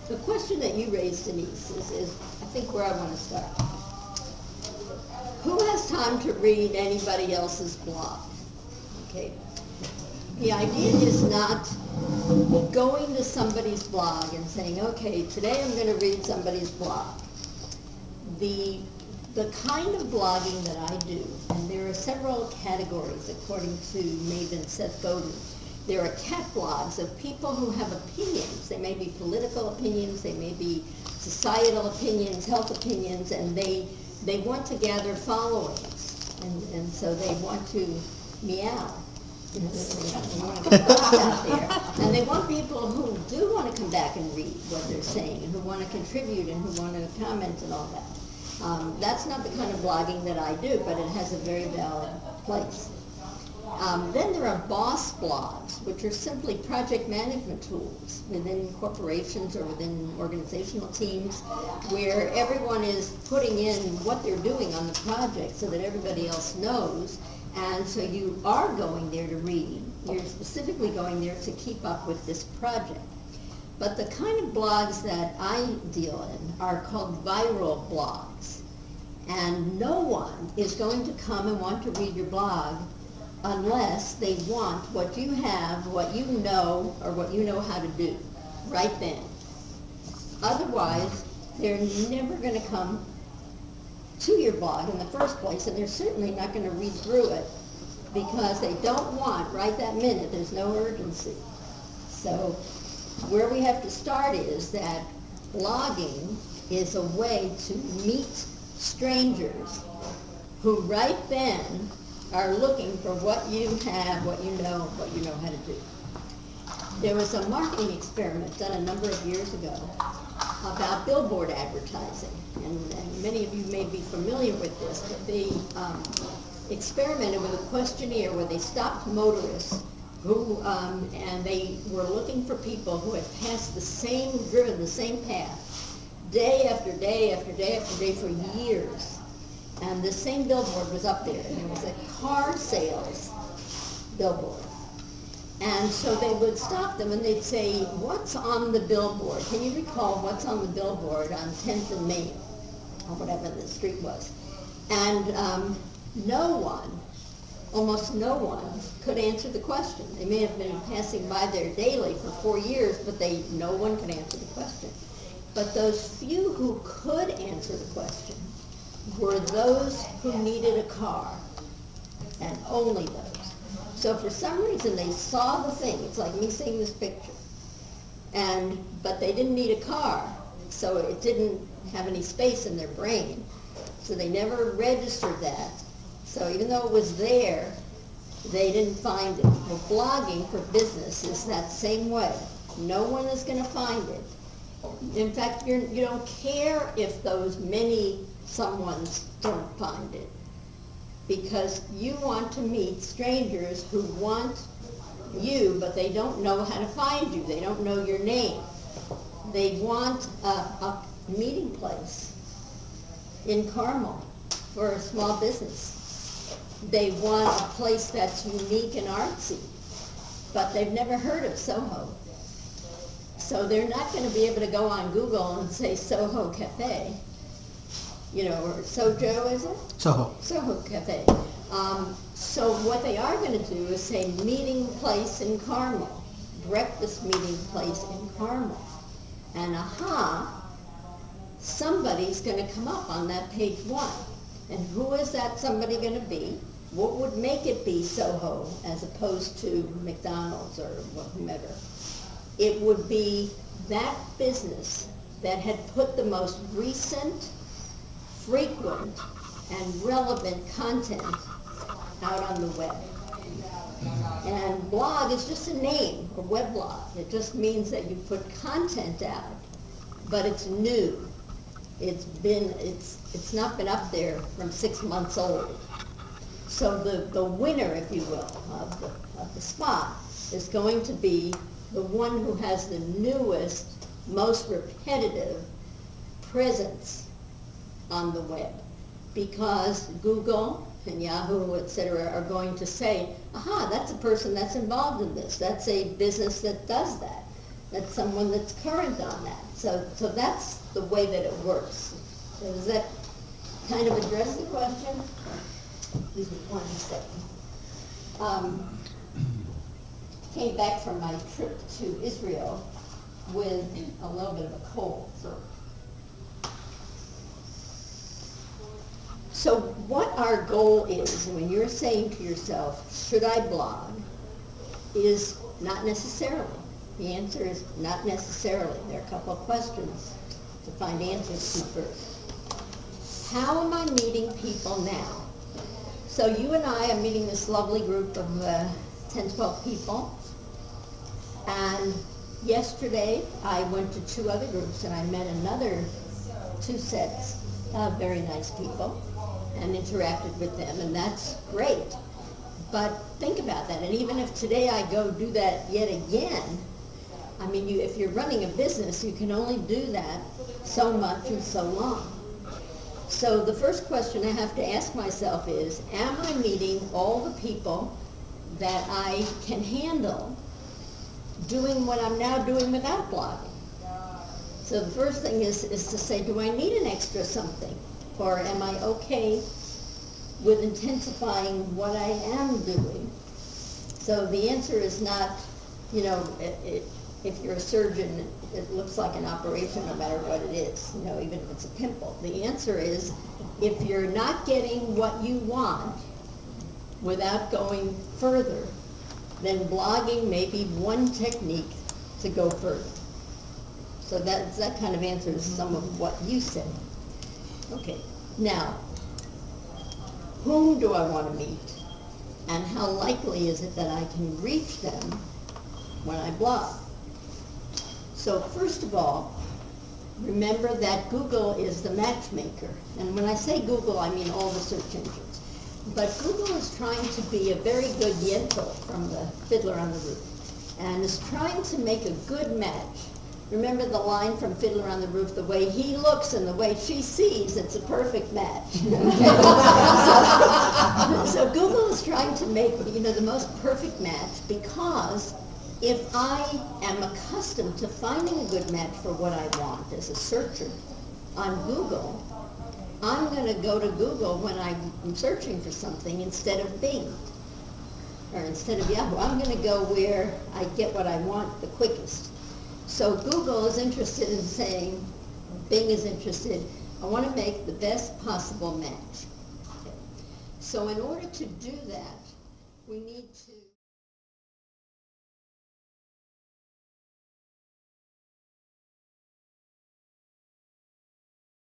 The question that you raised, Denise, is I think where I want to start. Who has time to read anybody else's blog? Okay. The idea is not going to somebody's blog and saying, okay, today I'm going to read somebody's blog. The kind of blogging that I do, and there are several categories according to Maven Seth Godin. There are cat blogs of people who have opinions. They may be political opinions, they may be societal opinions, health opinions, and they want to gather followings, and so they want to meow. They want to get dogs out there, and they want people who do want to come back and read what they're saying, and who want to contribute, and who want to comment and all that. That's not the kind of blogging that I do, but it has a very valid place. Then there are boss blogs, which are simply project management tools within corporations or within organizational teams, where everyone is putting in what they're doing on the project so that everybody else knows. And so you are going there to read. You're specifically going there to keep up with this project. But the kind of blogs that I deal in are called viral blogs. And no one is going to come and want to read your blog unless they want what you have, what you know, or what you know how to do right then. Otherwise, they're never going to come to your blog in the first place, and they're certainly not going to read through it because they don't want, right that minute, there's no urgency. So where we have to start is that blogging is a way to meet strangers who right then are looking for what you have, what you know how to do. There was a marketing experiment done a number of years ago about billboard advertising, and many of you may be familiar with this, but they experimented with a questionnaire where they stopped motorists who, and they were looking for people who had driven the same path, day after day after day after day for years. And the same billboard was up there, and it was a car sales billboard. And so they would stop them and they'd say, what's on the billboard? Can you recall what's on the billboard on 10th and Main, or whatever the street was? And almost no one could answer the question. They may have been passing by there daily for 4 years, but no one could answer the question. But those few who could answer the question were those who needed a car, and only those. So for some reason they saw the thing, it's like me seeing this picture, but they didn't need a car, so it didn't have any space in their brain, so they never registered that. So even though it was there, they didn't find it. Well, blogging for business is that same way. No one is going to find it. In fact, you don't care if those many someones don't find it, because you want to meet strangers who want you, but they don't know how to find you. They don't know your name. They want a meeting place in Carmel for a small business. They want a place that's unique and artsy, but they've never heard of Soho. So they're not going to be able to go on Google and say Soho Cafe, or Sojo, is it? Soho Cafe. So what they are going to do is say meeting place in Carmel, breakfast meeting place in Carmel. And somebody's going to come up on that page 1. And who is that somebody going to be? What would make it be Soho as opposed to McDonald's or whomever? It would be that business that had put the most recent, frequent, and relevant content out on the web. And blog is just a name, a weblog. It just means that you put content out, but it's new. It's not been up there from 6 months old. So the winner, if you will, of the spot is going to be the one who has the newest, most repetitive presence on the web, because Google and Yahoo, etc., are going to say, aha, that's a person that's involved in this. That's a business that does that. That's someone that's current on that. So that's the way that it works. So does that kind of address the question? Excuse me 1 second. Came back from my trip to Israel with a little bit of a cold. So what our goal is, when you're saying to yourself, should I blog, is not necessarily. The answer is not necessarily. There are a couple of questions to find answers to first. How am I meeting people now? So you and I are meeting this lovely group of 10, 12 people. And yesterday I went to 2 other groups and I met another 2 sets of very nice people and interacted with them, and that's great. But think about that, and even if today I go do that yet again, I mean, if you're running a business, you can only do that so much and so long. So the first question I have to ask myself is, am I meeting all the people that I can handle doing what I'm now doing without blogging? So the first thing is to say, do I need an extra something? Or am I okay with intensifying what I am doing? So the answer is not, you know, if you're a surgeon, it looks like an operation no matter what it is, you know, even if it's a pimple. The answer is, if you're not getting what you want without going further, then blogging may be one technique to go further. So that kind of answers some of what you said. Okay, now, whom do I want to meet? And how likely is it that I can reach them when I blog? So first of all, remember that Google is the matchmaker. And when I say Google, I mean all the search engines. But Google is trying to be a very good Yentl from the Fiddler on the Roof, and is trying to make a good match. Remember the line from Fiddler on the Roof, the way he looks and the way she sees, it's a perfect match. So Google is trying to make, you know, the most perfect match, because if I am accustomed to finding a good match for what I want as a searcher on Google, I'm going to go to Google when I'm searching for something instead of Bing or instead of Yahoo. I'm going to go where I get what I want the quickest. So Google is interested in saying, Bing is interested, I want to make the best possible match. Okay. So in order to do that, we need to